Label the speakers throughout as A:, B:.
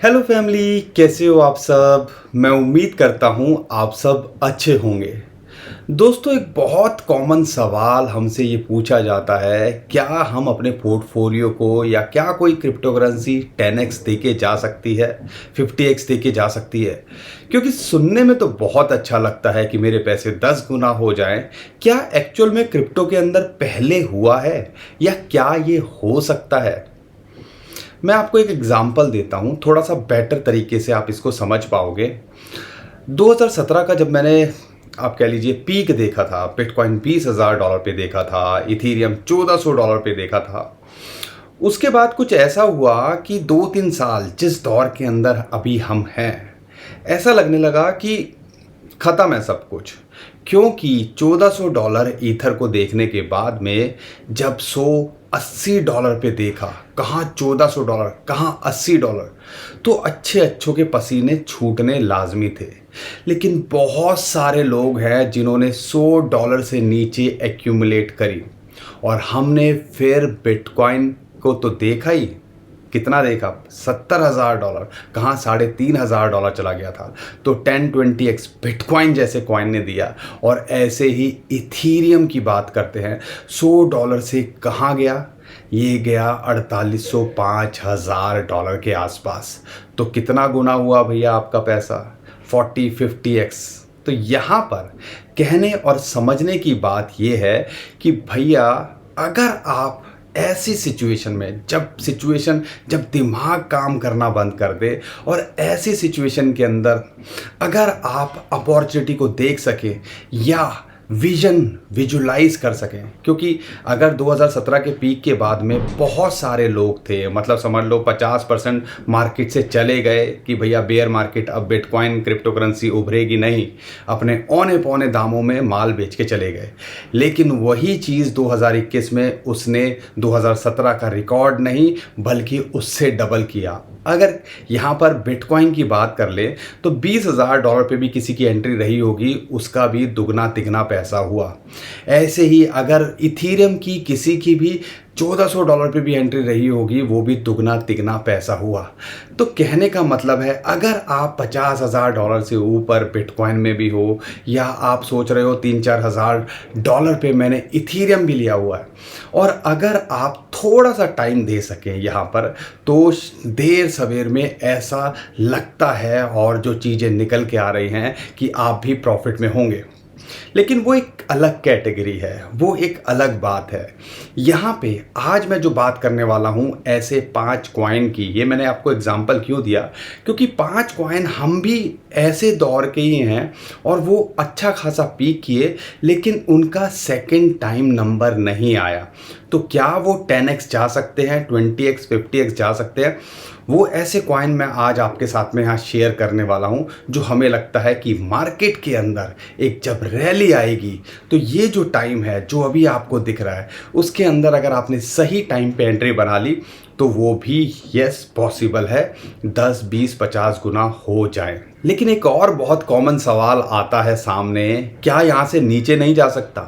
A: Hello family, कैसे हो आप सब। मैं उम्मीद करता हूँ आप सब अच्छे होंगे। दोस्तों, एक बहुत कॉमन सवाल हमसे ये पूछा जाता है, क्या हम अपने पोर्टफोलियो को या क्या कोई क्रिप्टो करेंसी 10x दे के जा सकती है, 50x दे के जा सकती है। क्योंकि सुनने में तो बहुत अच्छा लगता है कि मेरे पैसे 10 गुना हो जाएं। क्या एक्चुअल में क्रिप्टो के अंदर पहले हुआ है या क्या ये हो सकता है। मैं आपको एक एग्जांपल देता हूं, थोड़ा सा बेटर तरीके से आप इसको समझ पाओगे। 2017 का जब मैंने, आप कह लीजिए, पीक देखा था, बिटकॉइन $20,000 पे देखा था, इथीरियम $1,400 पे देखा था। उसके बाद कुछ ऐसा हुआ कि 2-3 साल जिस दौर के अंदर अभी हम हैं, ऐसा लगने लगा कि ख़त्म है सब कुछ। क्योंकि $1,400 ईथर को देखने के बाद में जब $180 पे देखा, कहाँ $1,400 कहाँ $80, तो अच्छे अच्छों के पसीने छूटने लाजमी थे। लेकिन बहुत सारे लोग हैं जिन्होंने $100 से नीचे एक्यूमुलेट करी, और हमने फिर बिटकॉइन को तो देखा ही, कितना देखा, $70,000 कहाँ $3,500 चला गया था। तो 10-20x बिटकॉइन जैसे कॉइन ने दिया। और ऐसे ही इथीरियम की बात करते हैं, $100 से कहाँ गया, ये गया $4800 $5,000 के आसपास। तो कितना गुना हुआ भैया आपका पैसा, 40-50x। तो यहाँ पर कहने और समझने की बात यह है कि भैया, अगर आप ऐसी सिचुएशन में, जब दिमाग काम करना बंद कर दे, और ऐसी सिचुएशन के अंदर अगर आप अपॉर्चुनिटी को देख सकें या विजुलाइज कर सकें। क्योंकि अगर 2017 के पीक के बाद में बहुत सारे लोग थे, मतलब समझ लो 50% मार्केट से चले गए कि भैया बेयर मार्केट, अब बिटकॉइन क्रिप्टो करेंसी उभरेगी नहीं, अपने औने पौने दामों में माल बेच के चले गए। लेकिन वही चीज़ 2021 में उसने 2017 का रिकॉर्ड नहीं बल्कि उससे डबल किया। अगर यहाँ पर बिटकॉइन की बात कर ले तो $20,000 पे भी किसी की एंट्री रही होगी, उसका भी दुगना तिगना पैसा हुआ। ऐसे ही अगर इथीरियम की किसी की भी $1,400 पे भी एंट्री रही होगी, वो भी दुगना तिगना पैसा हुआ। तो कहने का मतलब है, अगर आप $50,000 से ऊपर बिटकॉइन में भी हो, या आप सोच रहे हो $3-4 हज़ार पे मैंने इथीरियम भी लिया हुआ है, और अगर आप थोड़ा सा टाइम दे सकें यहाँ पर, तो देर सवेर में ऐसा लगता है, और जो चीज़ें निकल के आ रही हैं, कि आप भी प्रॉफिट में होंगे। लेकिन वो एक अलग कैटेगरी है, वो एक अलग बात है। यहाँ पे आज मैं जो बात करने वाला हूँ ऐसे 5 कॉइन की, ये मैंने आपको एग्जांपल क्यों दिया, क्योंकि 5 कॉइन हम भी ऐसे दौर के ही हैं, और वो अच्छा खासा पीक किए, लेकिन उनका सेकंड टाइम नंबर नहीं आया। तो क्या वो 10x जा सकते हैं, 20x 50x जा सकते हैं? वो ऐसे कॉइन मैं आज आपके साथ में यहाँ शेयर करने वाला हूँ, जो हमें लगता है कि मार्केट के अंदर एक जब रैली आएगी, तो ये जो टाइम है जो अभी आपको दिख रहा है, उसके अंदर अगर आपने सही टाइम पे एंट्री बना ली, तो वो भी यस पॉसिबल है, 10 20 50 गुना हो जाए। लेकिन एक और बहुत कॉमन सवाल आता है सामने, क्या यहाँ से नीचे नहीं जा सकता?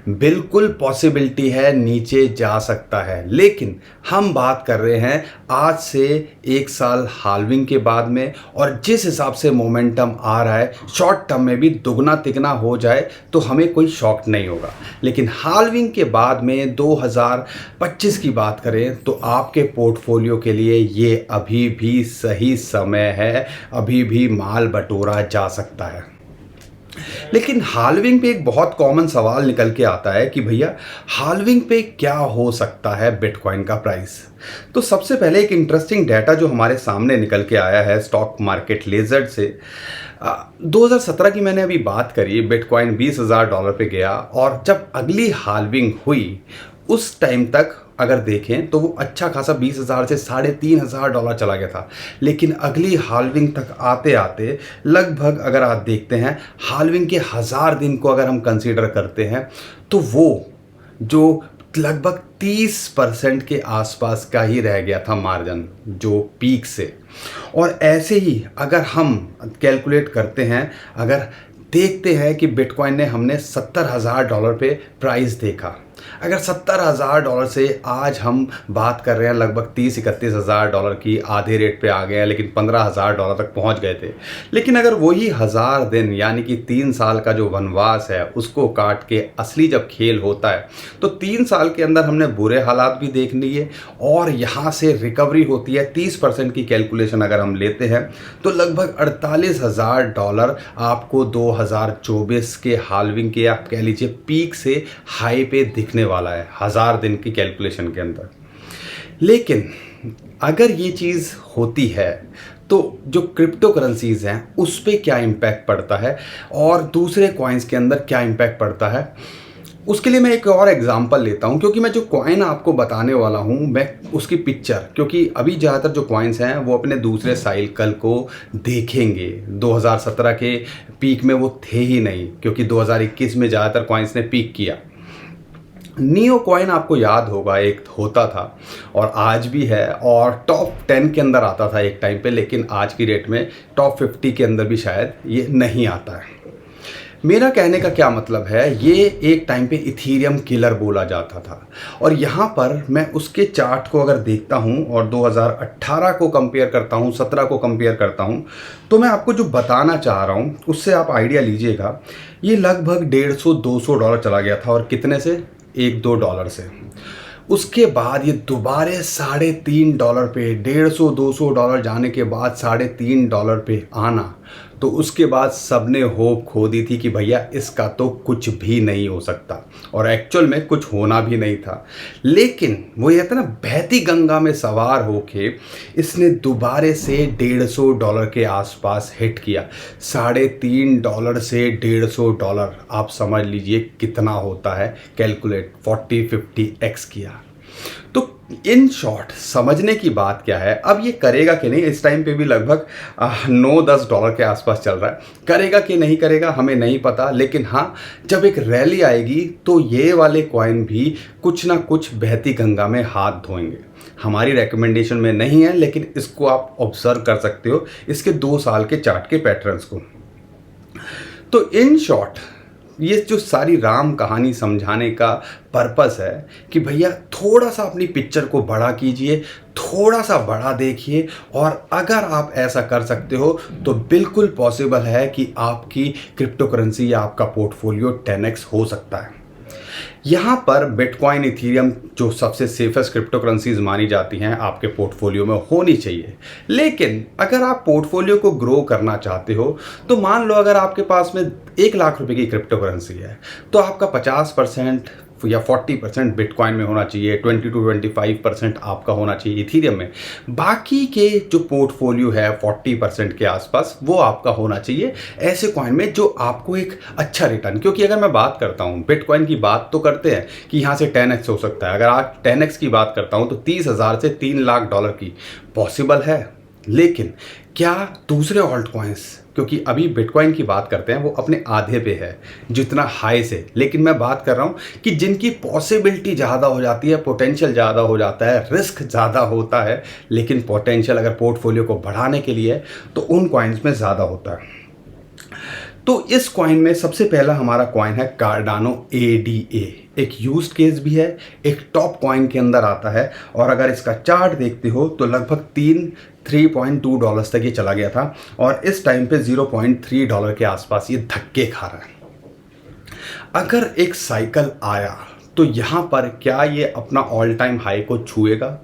A: बिल्कुल पॉसिबिलिटी है, नीचे जा सकता है। लेकिन हम बात कर रहे हैं आज से 1 साल हाल्विंग के बाद में, और जिस हिसाब से मोमेंटम आ रहा है, शॉर्ट टर्म में भी दुगना तिगना हो जाए तो हमें कोई शॉक नहीं होगा। लेकिन हाल्विंग के बाद में 2025 की बात करें, तो आपके पोर्टफोलियो के लिए ये अभी भी सही समय है, अभी भी माल बटोरा जा सकता है। लेकिन हाल्विंग पे एक बहुत कॉमन सवाल निकल के आता है कि भैया, हाल्विंग पे क्या हो सकता है बिटकॉइन का प्राइस। तो सबसे पहले एक इंटरेस्टिंग डाटा जो हमारे सामने निकल के आया है स्टॉक मार्केट लेजर्ड से, 2017 की मैंने अभी बात करी, बिटकॉइन $20,000 पे गया, और जब अगली हाल्विंग हुई उस टाइम तक अगर देखें तो वो अच्छा खासा 20,000 से $3,500 चला गया था। लेकिन अगली हाल्विंग तक आते आते लगभग, अगर आप देखते हैं हाल्विंग के 1000 दिन को अगर हम कंसीडर करते हैं, तो वो जो लगभग 30% के आसपास का ही रह गया था मार्जिन, जो पीक से। और ऐसे ही अगर हम कैलकुलेट करते हैं, अगर देखते हैं कि बिटकॉइन ने हमने $70,000 पे प्राइस देखा, अगर $70,000 से आज हम बात कर रहे हैं लगभग 30-31 हज़ार डॉलर की, आधे रेट पे आ गए हैं, लेकिन $15,000 तक पहुंच गए थे। लेकिन अगर वही 1000 दिन यानी कि 3 साल का जो वनवास है उसको काट के असली जब खेल होता है तो 3 साल के अंदर हमने बुरे हालात भी देख लिए और यहाँ से रिकवरी होती है। 30% की कैलकुलेशन अगर हम लेते हैं तो लगभग $48,000 आपको 2024 के हाल्विंग के आप कह लीजिए पीक से हाई पे दिखने वाला है 1000 दिन की कैलकुलेशन के अंदर। लेकिन अगर ये चीज़ होती है तो जो क्रिप्टो करेंसीज हैं उस पर क्या इम्पैक्ट पड़ता है और दूसरे कॉइन्स के अंदर क्या इम्पैक्ट पड़ता है, उसके लिए मैं एक और एग्जांपल लेता हूं। क्योंकि मैं जो कॉइन आपको बताने वाला हूं मैं उसकी पिक्चर, क्योंकि अभी ज़्यादातर जो कॉइन्स हैं वो अपने दूसरे साइकिल को देखेंगे। 2017 के पीक में वो थे ही नहीं, क्योंकि 2021 में ज़्यादातर कॉइन्स ने पीक किया। नियो कॉइन आपको याद होगा एक होता था और आज भी है और टॉप 10 के अंदर आता था एक टाइम पे, लेकिन आज की डेट में टॉप 50 के अंदर भी शायद ये नहीं आता है। मेरा कहने का क्या मतलब है, ये एक टाइम पे इथीरियम किलर बोला जाता था और यहाँ पर मैं उसके चार्ट को अगर देखता हूँ और 2018 को कंपेयर करता हूँ, 17 को कंपेयर करता हूँ, तो मैं आपको जो बताना चाह रहा हूँ उससे आप आइडिया लीजिएगा। ये लगभग $150-200 चला गया था और कितने से, $1-2 से। उसके बाद ये दोबारे $3.5 पे, $150-200 जाने के बाद $3.5 पे आना, तो उसके बाद सबने होप खो दी थी कि भैया इसका तो कुछ भी नहीं हो सकता, और एक्चुअल में कुछ होना भी नहीं था। लेकिन वो ये था ना, बहती गंगा में सवार होके इसने दोबारे से $150 के आसपास हिट किया। $3.5 से $150 आप समझ लीजिए कितना होता है, कैलकुलेट 40-50x किया। तो इन शॉर्ट समझने की बात क्या है, अब ये करेगा कि नहीं, इस टाइम पे भी लगभग $9-10 के आसपास चल रहा है। करेगा कि नहीं करेगा हमें नहीं पता, लेकिन हाँ जब एक रैली आएगी तो ये वाले कॉइन भी कुछ ना कुछ बहती गंगा में हाथ धोएंगे। हमारी रिकमेंडेशन में नहीं है, लेकिन इसको आप ऑब्जर्व कर सकते हो इसके 2 साल के चार्ट के पैटर्न्स को। तो इन शॉर्ट ये जो सारी राम कहानी समझाने का पर्पस है कि भैया थोड़ा सा अपनी पिक्चर को बड़ा कीजिए, थोड़ा सा बड़ा देखिए, और अगर आप ऐसा कर सकते हो तो बिल्कुल पॉसिबल है कि आपकी क्रिप्टो करेंसी या आपका पोर्टफोलियो 10x हो सकता है। यहाँ पर बिटकॉइन, इथीरियम जो सबसे सेफेस्ट क्रिप्टो करेंसीज मानी जाती हैं आपके पोर्टफोलियो में होनी चाहिए। लेकिन अगर आप पोर्टफोलियो को ग्रो करना चाहते हो तो मान लो अगर आपके पास में 1 लाख रुपए की क्रिप्टो करेंसी है तो आपका 50% या 40% बिटकॉइन में होना चाहिए, 20-25% आपका होना चाहिए इथीरियम में। बाकी के जो पोर्टफोलियो है 40% के आसपास वो आपका होना चाहिए ऐसे कॉइन में जो आपको एक अच्छा रिटर्न। क्योंकि अगर मैं बात करता हूँ बिटकॉइन की, बात तो करते हैं कि यहाँ से 10x हो सकता है, अगर आप 10x की बात करता हूँ तो 30,000 से $3 लाख की पॉसिबल है। लेकिन क्या दूसरे ऑल्ट कॉइन्स, क्योंकि अभी बिटकॉइन की बात करते हैं वो अपने आधे पे है जितना हाई से, लेकिन मैं बात कर रहा हूँ कि जिनकी पॉसिबिलिटी ज़्यादा हो जाती है, पोटेंशियल ज़्यादा हो जाता है, रिस्क ज़्यादा होता है, लेकिन पोटेंशियल अगर पोर्टफोलियो को बढ़ाने के लिए तो उन कॉइन्स में ज़्यादा होता है। तो इस कॉइन में सबसे पहला हमारा कॉइन है कार्डानो ADA। एक यूज्ड केस भी है, एक टॉप कॉइन के अंदर आता है, और अगर इसका चार्ट देखते हो तो लगभग $3.2 तक ये चला गया था और इस टाइम पे $0.3 के आसपास ये धक्के खा रहा है। अगर एक साइकिल आया तो यहाँ पर क्या ये अपना ऑल टाइम हाई को छुएगा?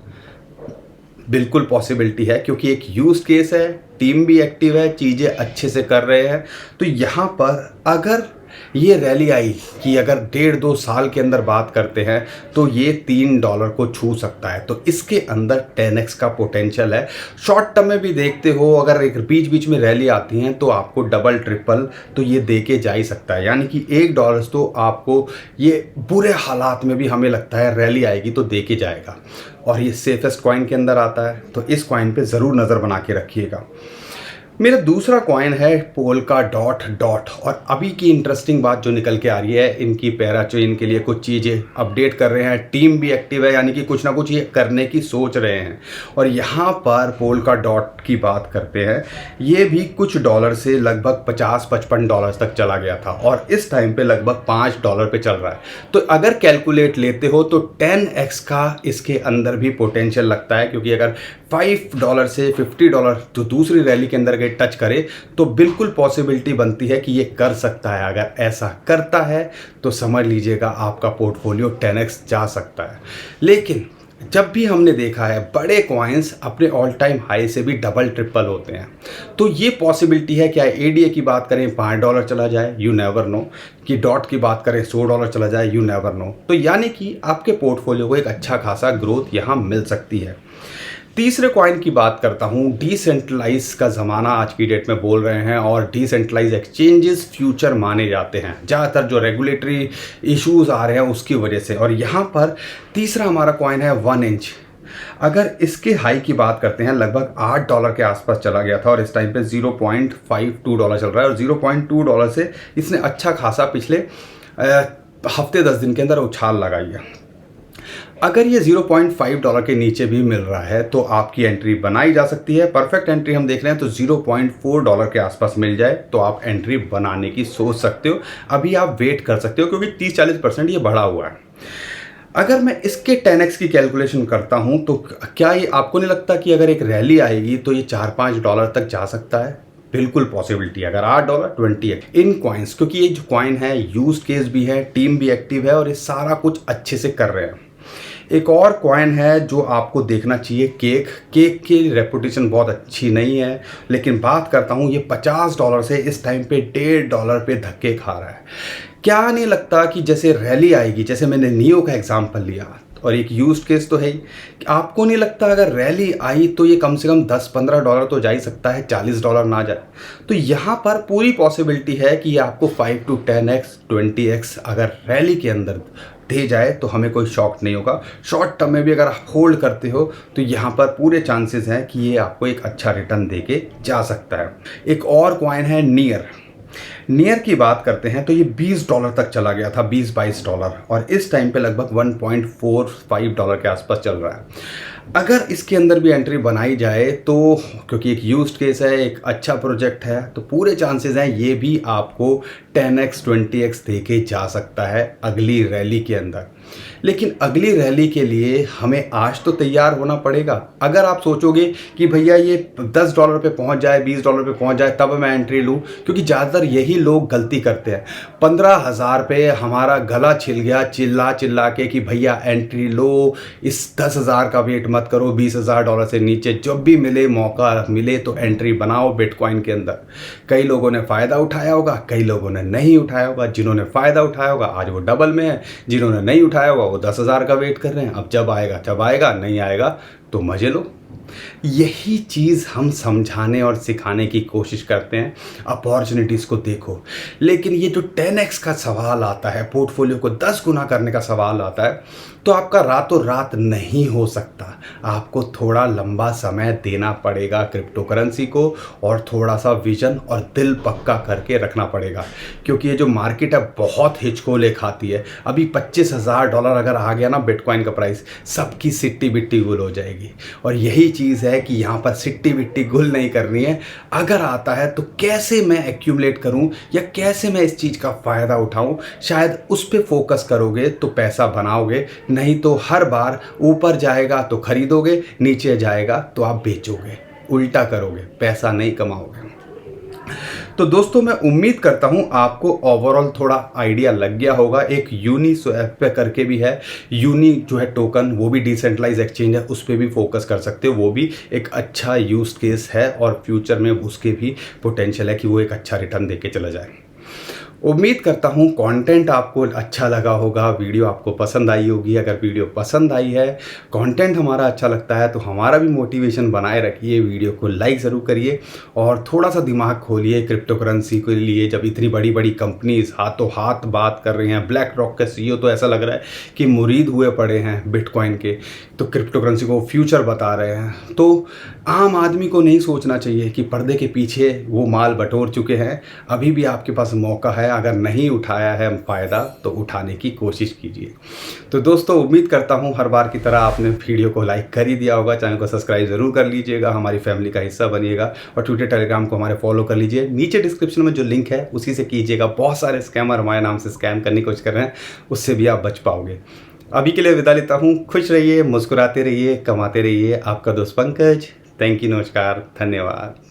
A: बिल्कुल पॉसिबिलिटी है, क्योंकि एक यूज केस है, टीम भी एक्टिव है, चीज़ें अच्छे से कर रहे हैं। तो यहाँ पर अगर ये रैली आई कि अगर 1.5-2 साल के अंदर बात करते हैं तो ये $3 को छू सकता है, तो इसके अंदर 10x का पोटेंशियल है। शॉर्ट टर्म में भी देखते हो अगर एक बीच बीच में रैली आती हैं तो आपको डबल ट्रिपल तो ये दे के जा ही सकता है, यानी कि $1 तो आपको ये बुरे हालात में भी हमें लगता है रैली आएगी तो दे के जाएगा। और ये सेफेस्ट कॉइन के अंदर आता है, तो इस कॉइन पे ज़रूर नज़र बना के रखिएगा। मेरा दूसरा कॉइन है पोल्का डॉट डॉट। और अभी की इंटरेस्टिंग बात जो निकल के आ रही है, इनकी पैराचेन के लिए कुछ चीज़ें अपडेट कर रहे हैं, टीम भी एक्टिव है, यानी कि कुछ ना कुछ ये करने की सोच रहे हैं। और यहाँ पर पोल्का डॉट की बात करते हैं, ये भी कुछ डॉलर से लगभग 50-55 डॉलर तक चला गया था और इस टाइम पे लगभग $5 पे चल रहा है। तो अगर कैलकुलेट लेते हो तो 10x का इसके अंदर भी पोटेंशियल लगता है, क्योंकि अगर $5 से $50 तो दूसरी रैली के अंदर गए टच करे तो बिल्कुल पॉसिबिलिटी बनती है कि ये कर सकता है। अगर ऐसा करता है तो समझ लीजिएगा आपका पोर्टफोलियो 10x जा सकता है। लेकिन जब भी हमने देखा है बड़े कॉइन्स अपने ऑल टाइम हाई से भी डबल ट्रिपल होते हैं, तो ये पॉसिबिलिटी है। क्या एडीए की बात करें $5 चला जाए, यू नेवर नो। कि डॉट की बात करें $100 चला जाए, यू नेवर नो। तो यानी कि आपके पोर्टफोलियो को एक अच्छा खासा ग्रोथ यहाँ मिल सकती है। तीसरे कॉइन की बात करता हूँ। डिसेंट्रलाइज का ज़माना आज की डेट में बोल रहे हैं और डिसेंट्रलाइज एक्सचेंजेस फ्यूचर माने जाते हैं ज़्यादातर जो रेगुलेटरी इश्यूज आ रहे हैं उसकी वजह से। और यहाँ पर तीसरा हमारा कॉइन है 1 इंच। अगर इसके हाई की बात करते हैं, लगभग $8 के आसपास चला गया था और इस टाइम पे $0.52 चल रहा है। और $0.2 से इसने अच्छा खासा पिछले हफ्ते 10 दिन के अंदर उछाल लगाई है। अगर ये $0.5 के नीचे भी मिल रहा है तो आपकी एंट्री बनाई जा सकती है। परफेक्ट एंट्री हम देख रहे हैं तो $0.4 के आसपास मिल जाए तो आप एंट्री बनाने की सोच सकते हो। अभी आप वेट कर सकते हो क्योंकि 30-40% ये बढ़ा हुआ है। अगर मैं इसके 10x की कैलकुलेशन करता हूं तो क्या ये आपको नहीं लगता कि अगर एक रैली आएगी तो ये $4-5 तक जा सकता है? बिल्कुल पॉसिबिलिटी। अगर $8 20x इन कॉइन्स, क्योंकि ये जो कॉइन है यूज केस भी है, टीम भी एक्टिव है और ये सारा कुछ अच्छे से कर रहे हैं। एक और कॉइन है जो आपको देखना चाहिए, केक की रेपुटेशन बहुत अच्छी नहीं है, लेकिन बात करता हूँ ये $50 से इस टाइम पे $1.5 पे धक्के खा रहा है। क्या नहीं लगता कि जैसे रैली आएगी, जैसे मैंने नियो का एग्जांपल लिया और एक यूज केस तो है ही, आपको नहीं लगता अगर रैली आई तो ये कम से कम $10-15 तो जा ही सकता है, $40 ना जाए? तो यहाँ पर पूरी पॉसिबिलिटी है कि आपको 5 to 10x 20x अगर रैली के अंदर दे जाए तो हमें कोई शॉक नहीं होगा। शॉर्ट टर्म में भी अगर आप होल्ड करते हो तो यहाँ पर पूरे चांसेस हैं कि ये आपको एक अच्छा रिटर्न दे के जा सकता है। एक और कॉइन है नियर की बात करते हैं तो ये $20 तक चला गया था, $20-22 और इस टाइम पे लगभग $1.45 के आसपास चल रहा है। अगर इसके अंदर भी एंट्री बनाई जाए तो, क्योंकि एक यूज्ड केस है, एक अच्छा प्रोजेक्ट है, तो पूरे चांसेस हैं ये भी आपको 10x 20x दे के जा सकता है अगली रैली के अंदर। लेकिन अगली रैली के लिए हमें आज तो तैयार होना पड़ेगा। अगर आप सोचोगे कि भैया ये $10 पे पहुंच जाए, $20 पे पहुंच जाए तब मैं एंट्री लूं, क्योंकि ज़्यादातर यही लोग गलती करते हैं। 15,000 पे हमारा गला छिल गया चिल्ला के कि भैया एंट्री लो, इस 10,000 का वेट मत करो, $20,000 से नीचे जब भी मिले, मौका मिले तो एंट्री बनाओ बिटकॉइन के अंदर। कई लोगों ने फ़ायदा उठाया होगा, कई लोगों ने नहीं उठाया होगा। जिन्होंने फ़ायदा उठाया होगा आज वो डबल में है, जिन्होंने नहीं उठाया होगा वो 10,000 का वेट कर रहे हैं। अब जब आएगा, नहीं आएगा तो मजे लो। यही चीज़ हम समझाने और सिखाने की कोशिश करते हैं। अपॉर्चुनिटीज़ को देखो। लेकिन ये जो 10x का सवाल आता है, पोर्टफोलियो को 10 गुना करने का सवाल आता है, तो आपका रातों रात नहीं हो सकता। आपको थोड़ा लंबा समय देना पड़ेगा क्रिप्टो करेंसी को और थोड़ा सा विजन और दिल पक्का करके रखना पड़ेगा, क्योंकि ये जो मार्केट है बहुत हिचकोले खाती है। अभी $25,000 अगर आ गया ना बिटकॉइन का प्राइस, सबकी सिट्टी बिट्टी गुल हो जाएगी। और यही चीज़ है कि यहाँ पर सिट्टी बिट्टी गुल नहीं करनी है। अगर आता है तो कैसे मैं एक्यूमुलेट करूँ या कैसे मैं इस चीज़ का फ़ायदा उठाऊँ, शायद उस पर फोकस करोगे तो पैसा बनाओगे। नहीं तो हर बार ऊपर जाएगा तो खरीदोगे, नीचे जाएगा तो आप बेचोगे, उल्टा करोगे, पैसा नहीं कमाओगे। तो दोस्तों मैं उम्मीद करता हूं आपको ओवरऑल थोड़ा आइडिया लग गया होगा। एक यूनी स्वैप पे करके भी है, यूनी जो है टोकन, वो भी डिसेंट्रलाइज एक्सचेंज है, उस पर भी फोकस कर सकते हो। वो भी एक अच्छा यूज केस है और फ्यूचर में उसके भी पोटेंशियल है कि वो एक अच्छा रिटर्न देके चला जाए। उम्मीद करता हूँ कंटेंट आपको अच्छा लगा होगा, वीडियो आपको पसंद आई होगी। अगर वीडियो पसंद आई है, कंटेंट हमारा अच्छा लगता है तो हमारा भी मोटिवेशन बनाए रखिए, वीडियो को लाइक ज़रूर करिए और थोड़ा सा दिमाग खोलिए क्रिप्टो करेंसी के लिए। जब इतनी बड़ी बड़ी कंपनीज हाथों हाथ बात कर रही हैं, ब्लैक रॉक का सीईओ तो ऐसा लग रहा है कि मुरीद हुए पड़े हैं बिटकॉइन के, तो क्रिप्टो करेंसी को फ्यूचर बता रहे हैं। तो आम आदमी को नहीं सोचना चाहिए कि पर्दे के पीछे वो माल बटोर चुके हैं। अभी भी आपके पास मौका है, अगर नहीं उठाया है फ़ायदा तो उठाने की कोशिश कीजिए। तो दोस्तों, उम्मीद करता हूँ हर बार की तरह आपने वीडियो को लाइक कर ही दिया होगा, चैनल को सब्सक्राइब ज़रूर कर लीजिएगा, हमारी फैमिली का हिस्सा बनिएगा और ट्विटर टेलीग्राम को हमारे फॉलो कर लीजिए। नीचे डिस्क्रिप्शन में जो लिंक है उसी से कीजिएगा। बहुत सारे स्कैमर हमारे नाम से स्कैम करने की कोशिश कर रहे हैं, उससे भी आप बच पाओगे। अभी के लिए विदा लेता हूँ। खुश रहिए, मुस्कुराते रहिए, कमाते रहिए। आपका दोस्त पंकज। थैंक यू, नमस्कार, धन्यवाद।